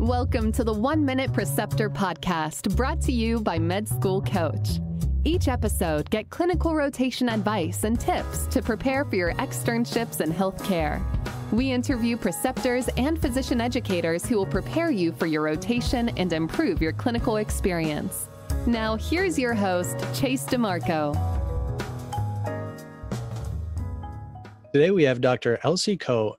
Welcome to the 1 Minute Preceptor podcast, brought to you by Med School Coach. Each episode, get clinical rotation advice and tips to prepare for your externships in healthcare. We interview preceptors and physician educators who will prepare you for your rotation and improve your clinical experience. Now, here's your host, DiMarco. Today we have Dr. Elsie Koh,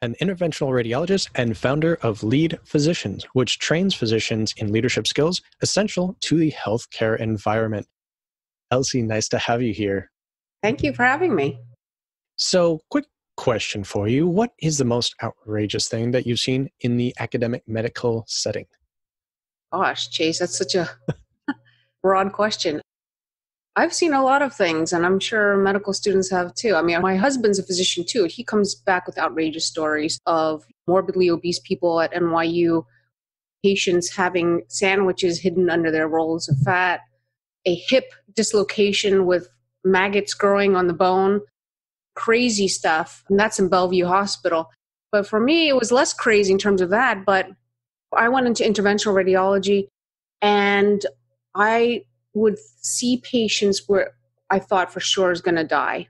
an interventional radiologist and founder of Lead Physicians, which trains physicians in leadership skills essential to the healthcare environment. Elsie, nice to have you here. Thank you for having me. So, quick question for you. What is the most outrageous thing that you've seen in the academic medical setting? Gosh, Chase, that's such a broad question. I've seen a lot of things, and I'm sure medical students have too. I mean, my husband's a physician too. He comes back with outrageous stories of morbidly obese people at NYU, patients having sandwiches hidden under their rolls of fat, a hip dislocation with maggots growing on the bone, crazy stuff. And that's in Bellevue Hospital. But for me, it was less crazy in terms of that. But I went into interventional radiology, and I would see patients where I thought for sure is going to die.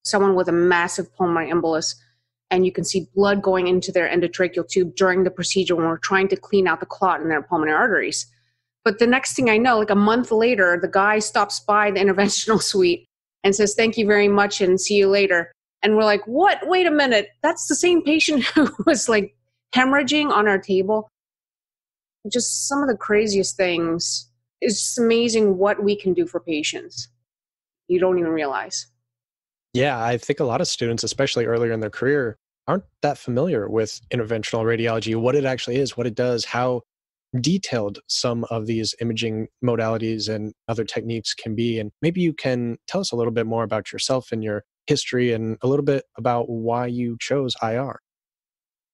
Someone with a massive pulmonary embolus, and you can see blood going into their endotracheal tube during the procedure when we're trying to clean out the clot in their pulmonary arteries. But the next thing I know, like a month later, the guy stops by the interventional suite and says, "Thank you very much and see you later." And we're like, what? Wait a minute. That's the same patient who was like hemorrhaging on our table. Just some of the craziest things. It's just amazing what we can do for patients. You don't even realize. Yeah, I think a lot of students, especially earlier in their career, aren't that familiar with interventional radiology, what it actually is, what it does, how detailed some of these imaging modalities and other techniques can be. And maybe you can tell us a little bit more about yourself and your history and a little bit about why you chose IR.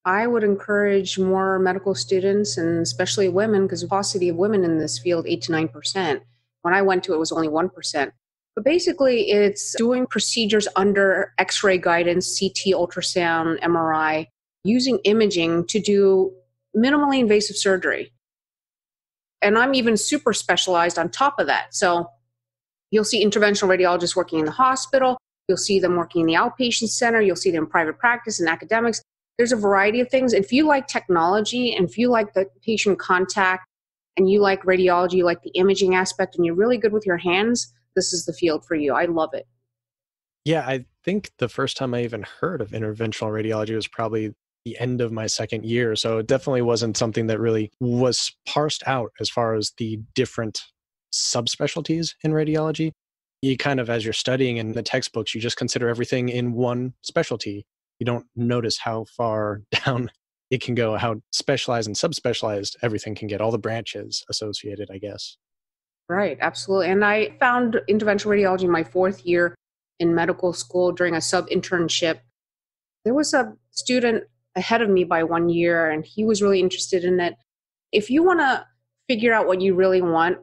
I would encourage more medical students, and especially women, because the paucity of women in this field, 8 to 9%. When I went to it was only 1%. But basically, it's doing procedures under X-ray guidance, CT, ultrasound, MRI, using imaging to do minimally invasive surgery. And I'm even super specialized on top of that. So you'll see interventional radiologists working in the hospital. You'll see them working in the outpatient center. You'll see them in private practice and academics. There's a variety of things. If you like technology and if you like the patient contact and you like radiology, you like the imaging aspect, and you're really good with your hands, this is the field for you. I love it. Yeah, I think the first time I even heard of interventional radiology was probably the end of my second year. So it definitely wasn't something that really was parsed out as far as the different subspecialties in radiology. You kind of, as you're studying in the textbooks, you just consider everything in one specialty. You don't notice how far down it can go, how specialized and subspecialized everything can get, all the branches associated, I guess. Right, absolutely. And I found interventional radiology my fourth year in medical school during a sub-internship. There was a student ahead of me by 1 year, and he was really interested in it. If you want to figure out what you really want,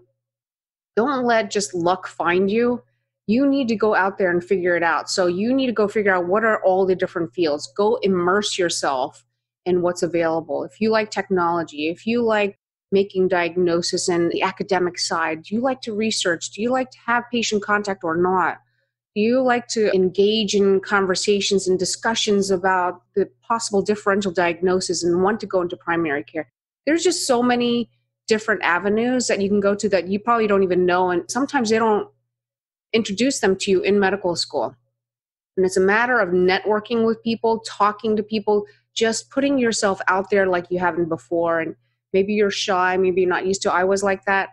don't let just luck find you. You need to go out there and figure it out. So you need to go figure out what are all the different fields. Go immerse yourself in what's available. If you like technology, if you like making diagnosis and the academic side, do you like to research? Do you like to have patient contact or not? Do you like to engage in conversations and discussions about the possible differential diagnosis and want to go into primary care? There's just so many different avenues that you can go to that you probably don't even know. And sometimes they don't introduce them to you in medical school. And it's a matter of networking with people, talking to people, just putting yourself out there like you haven't before. And maybe you're shy, maybe you're not used to. I was like that.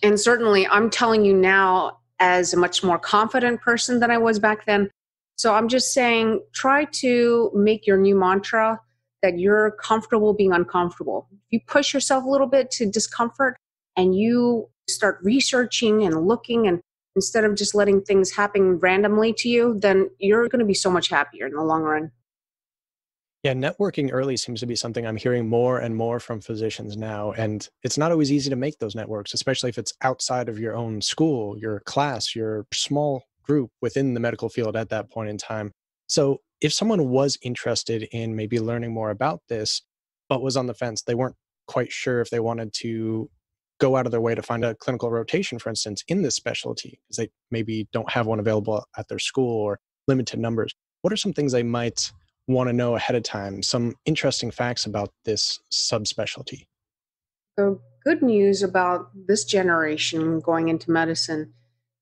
And certainly I'm telling you now as a much more confident person than I was back then. So I'm just saying, try to make your new mantra that you're comfortable being uncomfortable. If you push yourself a little bit to discomfort and you start researching and looking, and instead of just letting things happen randomly to you, then you're going to be so much happier in the long run. Yeah, networking early seems to be something I'm hearing more and more from physicians now. And it's not always easy to make those networks, especially if it's outside of your own school, your class, your small group within the medical field at that point in time. So if someone was interested in maybe learning more about this, but was on the fence, they weren't quite sure if they wanted to go out of their way to find a clinical rotation, for instance, in this specialty, because they maybe don't have one available at their school or limited numbers. What are some things they might want to know ahead of time? Some interesting facts about this subspecialty? The good news about this generation going into medicine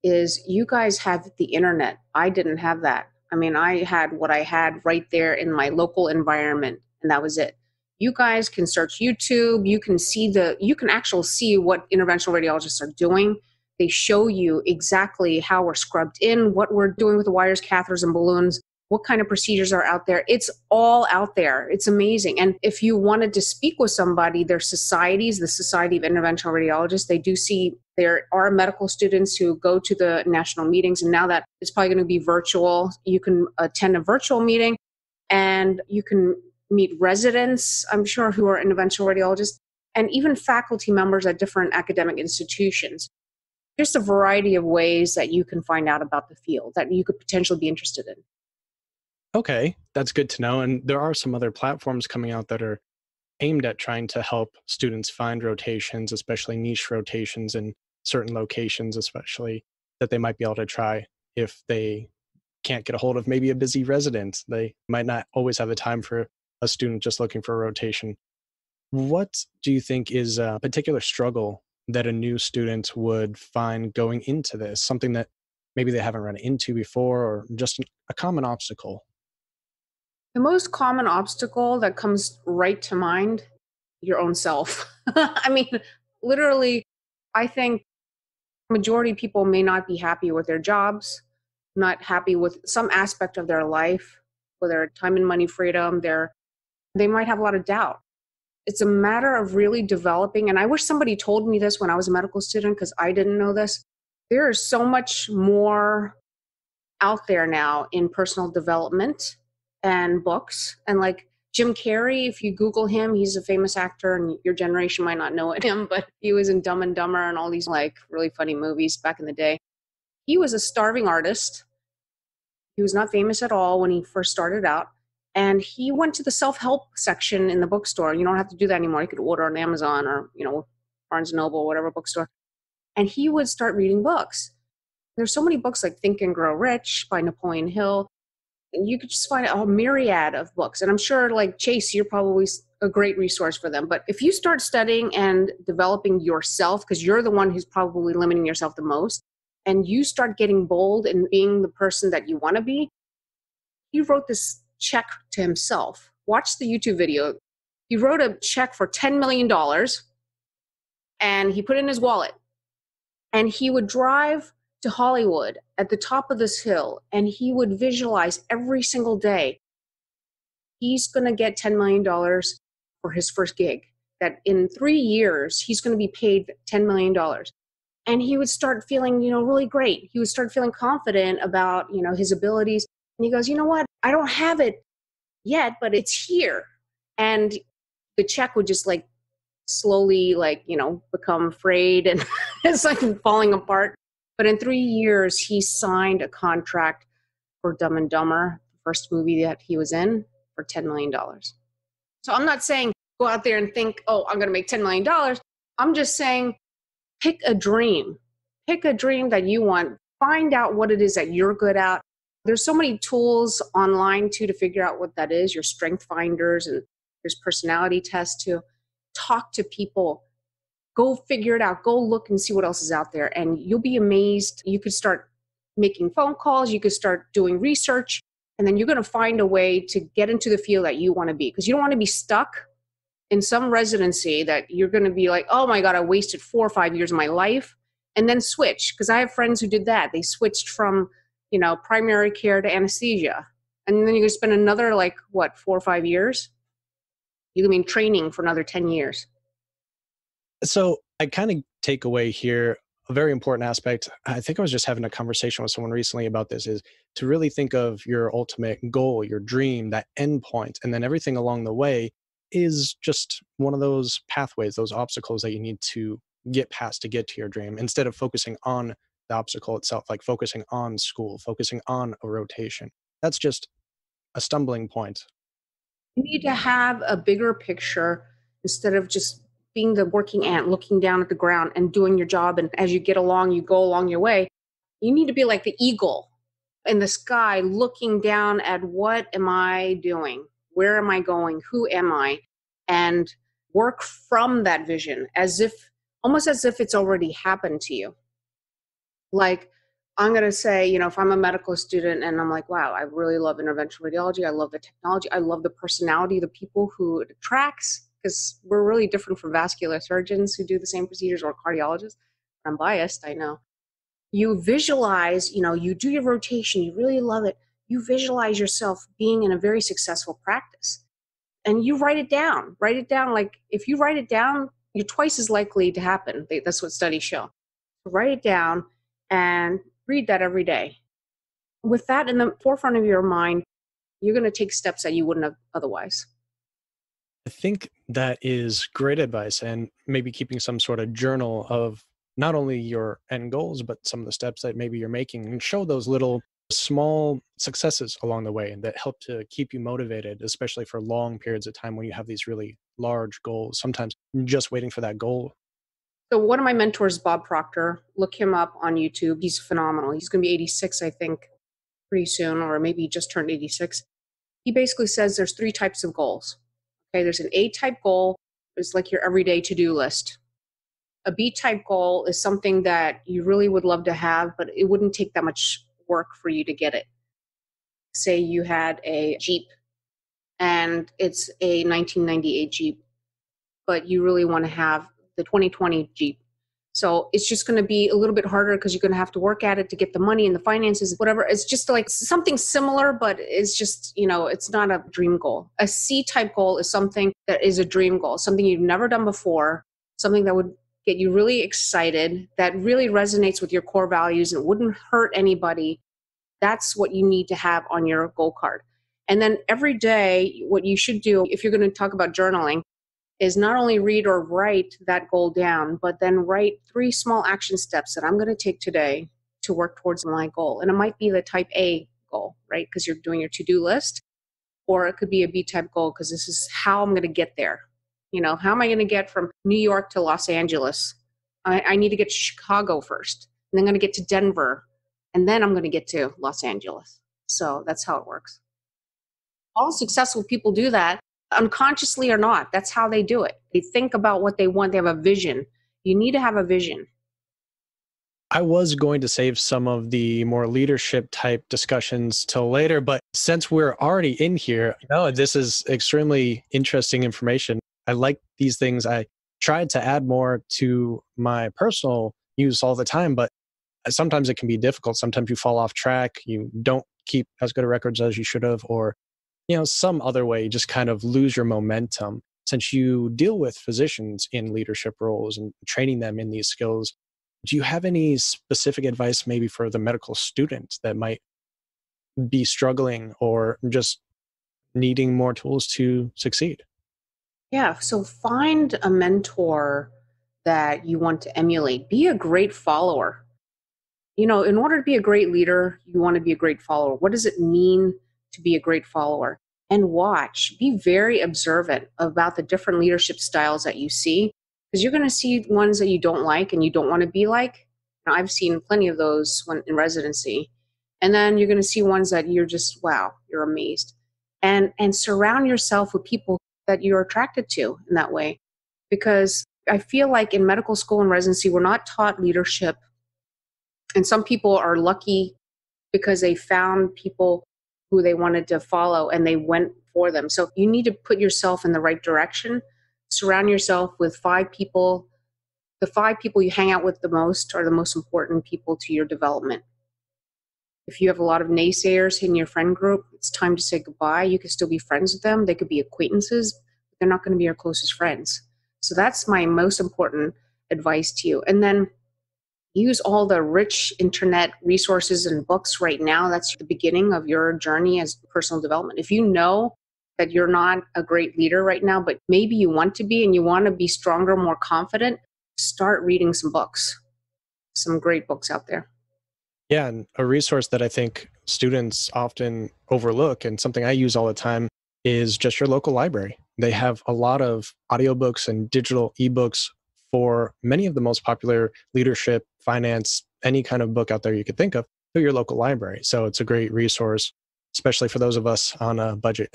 is you guys have the internet. I didn't have that. I mean, I had what I had right there in my local environment, and that was it. You guys can search YouTube. You can actually see what interventional radiologists are doing. They show you exactly how we're scrubbed in, what we're doing with the wires, catheters, and balloons, what kind of procedures are out there. It's all out there. It's amazing. And if you wanted to speak with somebody, their societies, the Society of Interventional Radiologists, they do see there are medical students who go to the national meetings. And now that it's probably going to be virtual, you can attend a virtual meeting and you can meet residents, I'm sure, who are interventional radiologists, and even faculty members at different academic institutions. There's a variety of ways that you can find out about the field that you could potentially be interested in. Okay, that's good to know. And there are some other platforms coming out that are aimed at trying to help students find rotations, especially niche rotations in certain locations, especially that they might be able to try if they can't get a hold of maybe a busy resident. They might not always have the time for a student just looking for a rotation. What do you think is a particular struggle that a new student would find going into this? Something that maybe they haven't run into before, or just a common obstacle? The most common obstacle that comes right to mind, your own self. I mean, literally, I think majority of people may not be happy with their jobs, not happy with some aspect of their life, whether time and money freedom, they might have a lot of doubt. It's a matter of really developing, and I wish somebody told me this when I was a medical student because I didn't know this. There is so much more out there now in personal development and books. And like Jim Carrey, if you Google him, he's a famous actor and your generation might not know him, but he was in Dumb and Dumber and all these like really funny movies back in the day. He was a starving artist. He was not famous at all when he first started out. And he went to the self-help section in the bookstore. You don't have to do that anymore. You could order on Amazon or, Barnes & Noble, whatever bookstore. And he would start reading books. There's so many books like Think and Grow Rich by Napoleon Hill. And you could just find a myriad of books. And I'm sure like Chase, you're probably a great resource for them. But if you start studying and developing yourself, because you're the one who's probably limiting yourself the most, and you start getting bold and being the person that you want to be, he wrote this check to himself. Watch the YouTube video. He wrote a check for $10 million and he put it in his wallet. And he would drive to Hollywood at the top of this hill and he would visualize every single day he's going to get $10 million for his first gig, that in 3 years he's going to be paid $10 million. And he would start feeling, really great. He would start feeling confident about, his abilities. And he goes, you know what? I don't have it yet, but it's here. And the check would just slowly become frayed and it's like falling apart. But in 3 years, he signed a contract for Dumb and Dumber, the first movie that he was in, for $10 million. So I'm not saying go out there and think, oh, I'm going to make $10 million. I'm just saying pick a dream. Pick a dream that you want. Find out what it is that you're good at. There's so many tools online, too, to figure out what that is, your strength finders, and there's personality tests, too. Talk to people. Go figure it out. Go look and see what else is out there. And you'll be amazed. You could start making phone calls. You could start doing research. And then you're going to find a way to get into the field that you want to be. Because you don't want to be stuck in some residency that you're going to be like, oh my God, I wasted 4 or 5 years of my life. And then switch. Because I have friends who did that. They switched from, primary care to anesthesia. And then you're going to spend another 4 or 5 years? You can be in training for another 10 years. So I kind of take away here a very important aspect. I think I was just having a conversation with someone recently about this, is to really think of your ultimate goal, your dream, that end point, and then everything along the way is just one of those pathways, those obstacles that you need to get past to get to your dream, instead of focusing on the obstacle itself, like focusing on school, focusing on a rotation. That's just a stumbling point. You need to have a bigger picture instead of just being the working ant, looking down at the ground and doing your job. And as you get along, you go along your way. You need to be like the eagle in the sky, looking down at what am I doing? Where am I going? Who am I? And work from that vision almost as if it's already happened to you. Like, I'm going to say, if I'm a medical student and I'm like, wow, I really love interventional radiology. I love the technology. I love the personality of the people who it attracts, because we're really different from vascular surgeons who do the same procedures, or cardiologists. I'm biased, I know. You visualize, you do your rotation, you really love it. You visualize yourself being in a very successful practice. And you write it down. Write it down. Like, if you write it down, you're twice as likely to happen. That's what studies show. Write it down and read that every day. With that in the forefront of your mind, you're going to take steps that you wouldn't have otherwise. I think that is great advice, and maybe keeping some sort of journal of not only your end goals, but some of the steps that maybe you're making, and show those little small successes along the way that help to keep you motivated, especially for long periods of time when you have these really large goals. Sometimes just waiting for that goal. So one of my mentors, Bob Proctor, look him up on YouTube. He's phenomenal. He's going to be 86, I think, pretty soon, or maybe he just turned 86. He basically says there's 3 types of goals. Okay, there's an A-type goal. It's like your everyday to-do list. A B-type goal is something that you really would love to have, but it wouldn't take that much work for you to get it. Say you had a Jeep, and it's a 1998 Jeep, but you really want to have the 2020 Jeep. So it's just going to be a little bit harder because you're going to have to work at it to get the money and the finances, whatever. It's just like something similar, but it's just, it's not a dream goal. A C-type goal is something that is a dream goal, something you've never done before, something that would get you really excited, that really resonates with your core values and wouldn't hurt anybody. That's what you need to have on your goal card. And then every day, what you should do, if you're going to talk about journaling, is not only read or write that goal down, but then write 3 small action steps that I'm going to take today to work towards my goal. And it might be the type A goal, right? Because you're doing your to-do list. Or it could be a B-type goal because this is how I'm going to get there. How am I going to get from New York to Los Angeles? I need to get to Chicago first. And then I'm going to get to Denver. And then I'm going to get to Los Angeles. So that's how it works. All successful people do that, unconsciously or not. That's how they do it. They think about what they want. They have a vision. You need to have a vision. I was going to save some of the more leadership type discussions till later, but since we're already in here, this is extremely interesting information. I like these things. I tried to add more to my personal use all the time, but sometimes it can be difficult. Sometimes you fall off track. You don't keep as good of records as you should have, or some other way, you just kind of lose your momentum. Since you deal with physicians in leadership roles and training them in these skills, do you have any specific advice maybe for the medical student that might be struggling or just needing more tools to succeed? Yeah, so find a mentor that you want to emulate. Be a great follower. In order to be a great leader, you want to be a great follower. What does it mean to be a great follower? And watch, be very observant about the different leadership styles that you see, because you're going to see ones that you don't like and you don't want to be like. Now, I've seen plenty of those when in residency. And then you're going to see ones that you're just, wow, you're amazed. And surround yourself with people that you're attracted to in that way. Because I feel like in medical school and residency, we're not taught leadership. And some people are lucky because they found people who they wanted to follow and they went for them. So you need to put yourself in the right direction. Surround yourself with 5 people. The 5 people you hang out with the most are the most important people to your development. If you have a lot of naysayers in your friend group, it's time to say goodbye. You can still be friends with them. They could be acquaintances, but they're not going to be your closest friends. So that's my most important advice to you. And then use all the rich internet resources and books right now. That's the beginning of your journey as personal development. If you know that you're not a great leader right now, but maybe you want to be and you want to be stronger, more confident, start reading some books. Some great books out there. Yeah, and a resource that I think students often overlook and something I use all the time is just your local library. They have a lot of audiobooks and digital ebooks for many of the most popular leadership, finance, any kind of book out there you could think of through your local library. So it's a great resource, especially for those of us on a budget.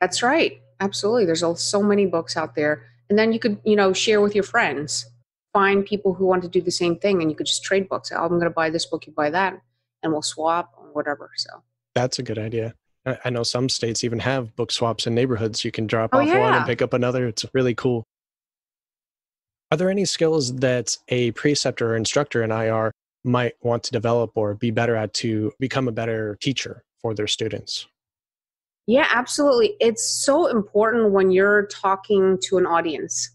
That's right. Absolutely. There's so many books out there. And then you could, share with your friends. Find people who want to do the same thing, and you could just trade books. Oh, I'm going to buy this book, you buy that, and we'll swap or whatever. So That's a good idea. I know some states even have book swaps in neighborhoods. You can drop oh off one and yeah. pick up another. It's really cool. Are there any skills that a preceptor or instructor in IR might want to develop or be better at to become a better teacher for their students? Yeah, absolutely. It's so important when you're talking to an audience,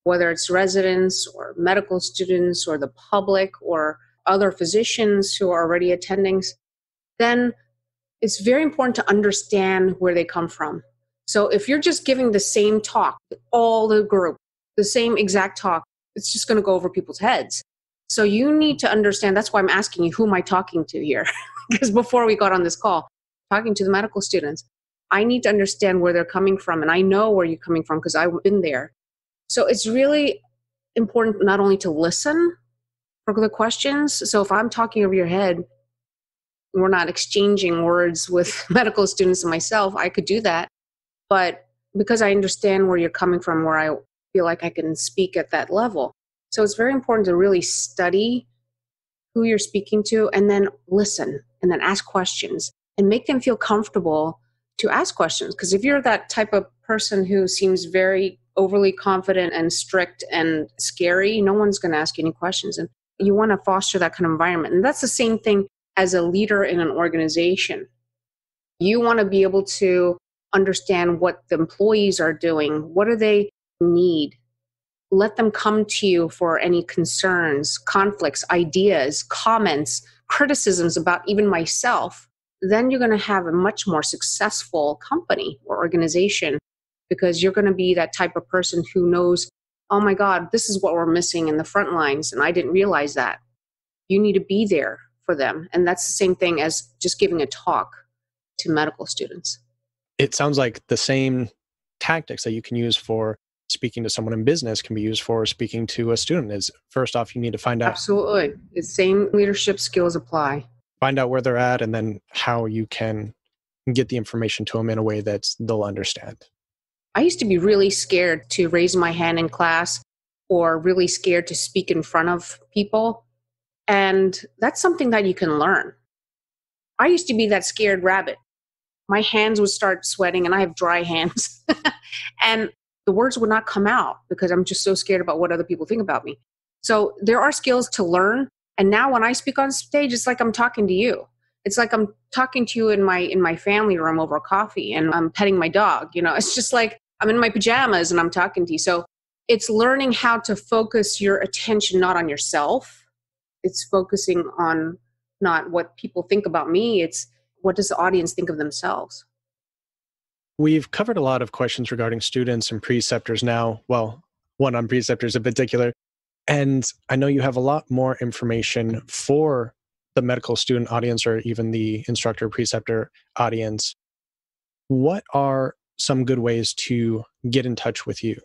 whether it's residents or medical students or the public or other physicians who are already attending, then it's very important to understand where they come from. So if you're just giving the same talk, all the group, the same exact talk, it's just going to go over people's heads. So you need to understand, that's why I'm asking you, who am I talking to here? Because before we got on this call, talking to the medical students, I need to understand where they're coming from. And I know where you're coming from because I've been there. So it's really important not only to listen for the questions. So if I'm talking over your head, we're not exchanging words with medical students and myself, I could do that. But because I understand where you're coming from, where I feel like I can speak at that level. So it's very important to really study who you're speaking to and then listen and then ask questions and make them feel comfortable to ask questions. Because if you're that type of person who seems very overly confident and strict and scary, no one's going to ask you any questions. And you want to foster that kind of environment. And that's the same thing as a leader in an organization. You want to be able to understand what the employees are doing. What do they need? Let them come to you for any concerns, conflicts, ideas, comments, criticisms about even myself. Then you're going to have a much more successful company or organization because you're going to be that type of person who knows, oh my God, this is what we're missing in the front lines, and I didn't realize that. You need to be there for them. And that's the same thing as just giving a talk to medical students. It sounds like the same tactics that you can use for speaking to someone in business can be used for speaking to a student. Is first off, you need to find out. Absolutely. The same leadership skills apply. Find out where they're at and then how you can get the information to them in a way that they'll understand. I used to be really scared to raise my hand in class or really scared to speak in front of people. And that's something that you can learn. I used to be that scared rabbit. My hands would start sweating and I have dry hands. And the words would not come out because I'm just so scared about what other people think about me. So there are skills to learn. And now when I speak on stage, it's like I'm talking to you. It's like I'm talking to you in my family room over coffee and I'm petting my dog. It's just like I'm in my pajamas and I'm talking to you. So it's learning how to focus your attention not on yourself. It's focusing on not what people think about me. It's what does the audience think of themselves? We've covered a lot of questions regarding students and preceptors now. Well, one on preceptors in particular. And I know you have a lot more information for the medical student audience or even the instructor preceptor audience. What are some good ways to get in touch with you?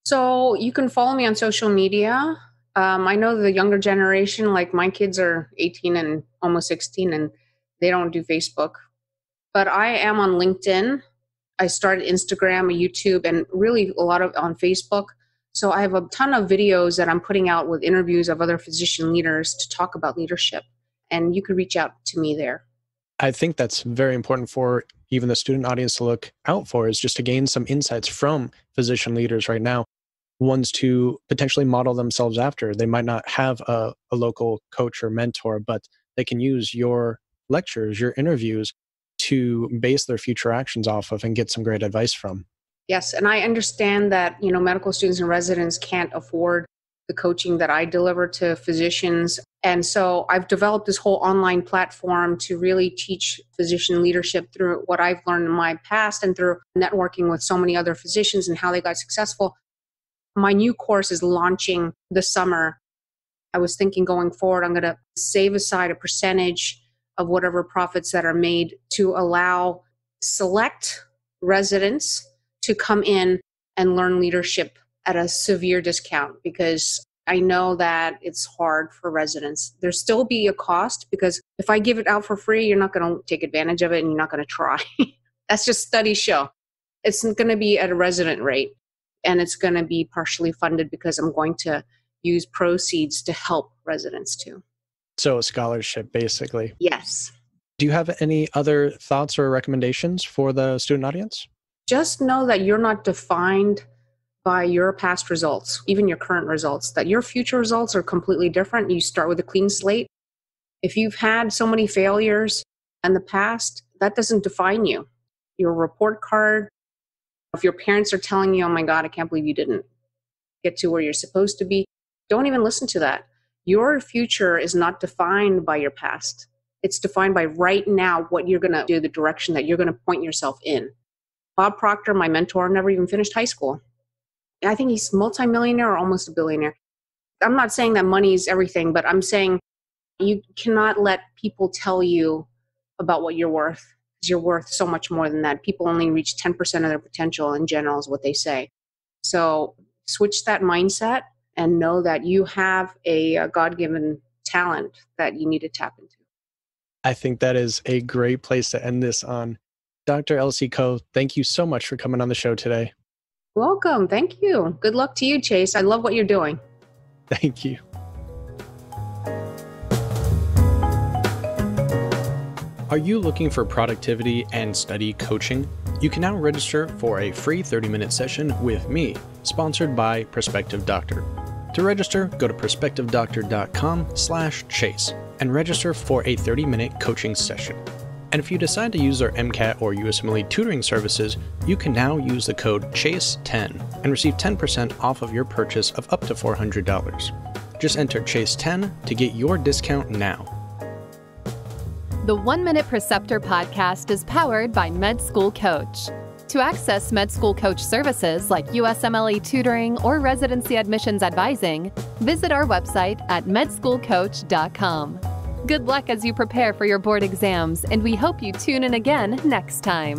So you can follow me on social media. I know the younger generation, like my kids are 18 and almost 16, and they don't do Facebook. But I am on LinkedIn. I started Instagram, YouTube, and really a lot of on Facebook. So I have a ton of videos that I'm putting out with interviews of other physician leaders to talk about leadership. And you can reach out to me there. I think that's very important for even the student audience to look out for, is just to gain some insights from physician leaders right now, ones to potentially model themselves after. They might not have a local coach or mentor, but they can use your lectures, your interviews to base their future actions off of and get some great advice from. Yes, and I understand that, medical students and residents can't afford the coaching that I deliver to physicians. And so I've developed this whole online platform to really teach physician leadership through what I've learned in my past and through networking with so many other physicians and how they got successful. My new course is launching this summer. I was thinking going forward, I'm going to save aside a percentage of whatever profits that are made to allow select residents to come in and learn leadership at a severe discount, because I know that it's hard for residents. There'll still be a cost, because if I give it out for free, you're not going to take advantage of it and you're not going to try. That's just studies show. It's going to be at a resident rate, and it's going to be partially funded because I'm going to use proceeds to help residents too. So a scholarship, basically. Yes. Do you have any other thoughts or recommendations for the student audience? Just know that you're not defined by your past results, even your current results, that your future results are completely different. You start with a clean slate. If you've had so many failures in the past, that doesn't define you. Your report card, if your parents are telling you, oh my God, I can't believe you didn't get to where you're supposed to be, don't even listen to that. Your future is not defined by your past. It's defined by right now, what you're going to do, the direction that you're going to point yourself in. Bob Proctor, my mentor, never even finished high school. I think he's multimillionaire or almost a billionaire. I'm not saying that money is everything, but I'm saying you cannot let people tell you about what you're worth, because you're worth so much more than that. People only reach 10% of their potential in general is what they say. So switch that mindset and know that you have a God-given talent that you need to tap into. I think that is a great place to end this on. Dr. Elsie Koh, thank you so much for coming on the show today. Welcome. Thank you. Good luck to you, Chase. I love what you're doing. Thank you. Are you looking for productivity and study coaching? You can now register for a free 30-minute session with me, sponsored by Prospective Doctor. To register, go to prospectivedoctor.com/chase and register for a 30-minute coaching session. And if you decide to use their MCAT or USMLE tutoring services, you can now use the code CHASE10 and receive 10% off of your purchase of up to $400. Just enter CHASE10 to get your discount now. The 1 Minute Preceptor podcast is powered by Med School Coach. To access Med School Coach services like USMLE tutoring or residency admissions advising, visit our website at medschoolcoach.com. Good luck as you prepare for your board exams, and we hope you tune in again next time.